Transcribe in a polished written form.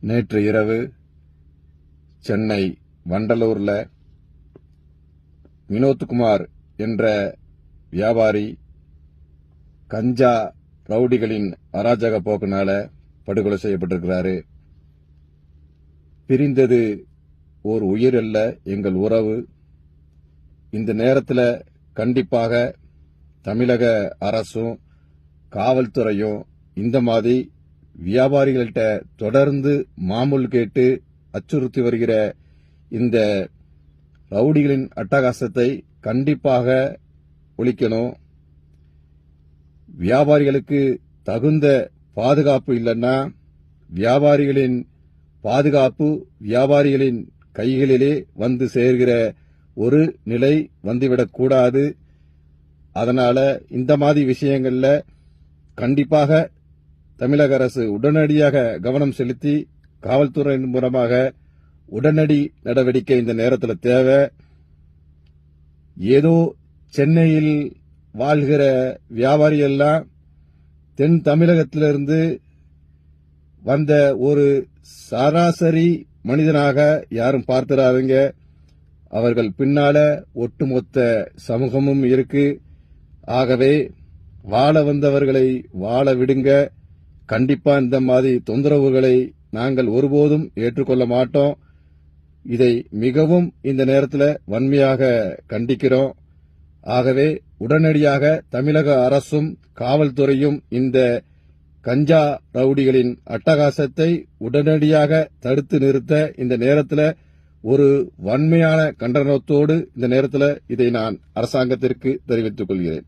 நேற்று இரவு சென்னை வண்டலூர்ல வினோத்குமார் என்ற வியாபாரி கஞ்சா ரவுடிகளின் அராஜக போக்குனால படுகொலை செய்யப்பட்டிருக்கிறாரு. பிரிந்தது ஓர் உயிர் அல்ல, எங்கள் உறவு. இந்த நேரத்தில் கண்டிப்பாக தமிழக அரசும் காவல்துறையும் இந்த மாதிரி வியாபாரிகள்கிட்ட தொடர்ந்து மாமூல் கேட்டு அச்சுறுத்தி வருகிற இந்த ரவுடிகளின் அட்டகாசத்தை கண்டிப்பாக ஒழிக்கணும். வியாபாரிகளுக்கு தகுந்த பாதுகாப்பு இல்லைன்னா வியாபாரிகளின் பாதுகாப்பு வியாபாரிகளின் கைகளிலே வந்து சேர்கிற ஒரு நிலை வந்துவிடக்கூடாது. அதனால இந்த மாதிரி விஷயங்கள்ல கண்டிப்பாக தமிழக அரசு உடனடியாக கவனம் செலுத்தி காவல்துறையின் மூலமாக உடனடி நடவடிக்கை இந்த நேரத்தில் தேவை. ஏதோ சென்னையில் வாழ்கிற வியாபாரியெல்லாம் தென் தமிழகத்திலிருந்து வந்த ஒரு சராசரி மனிதனாக யாரும் பார்த்திராதீங்க. அவர்கள் பின்னால ஒட்டுமொத்த சமூகமும் இருக்கு. ஆகவே வாழ வந்தவர்களை வாழ விடுங்க. கண்டிப்பா இந்த மாதிரி தொந்தரவுகளை நாங்கள் ஒருபோதும் ஏற்றுக்கொள்ள மாட்டோம். இதை மிகவும் இந்த நேரத்தில் வன்மையாக கண்டிக்கிறோம். ஆகவே உடனடியாக தமிழக அரசும் காவல்துறையும் இந்த கஞ்சா ரவுடிகளின் அட்டகாசத்தை உடனடியாக தடுத்து நிறுத்த இந்த நேரத்தில் ஒரு வன்மையான கண்டனத்தோடு இந்த நேரத்தில் இதை நான் அரசாங்கத்திற்கு தெரிவித்துக் கொள்கிறேன்.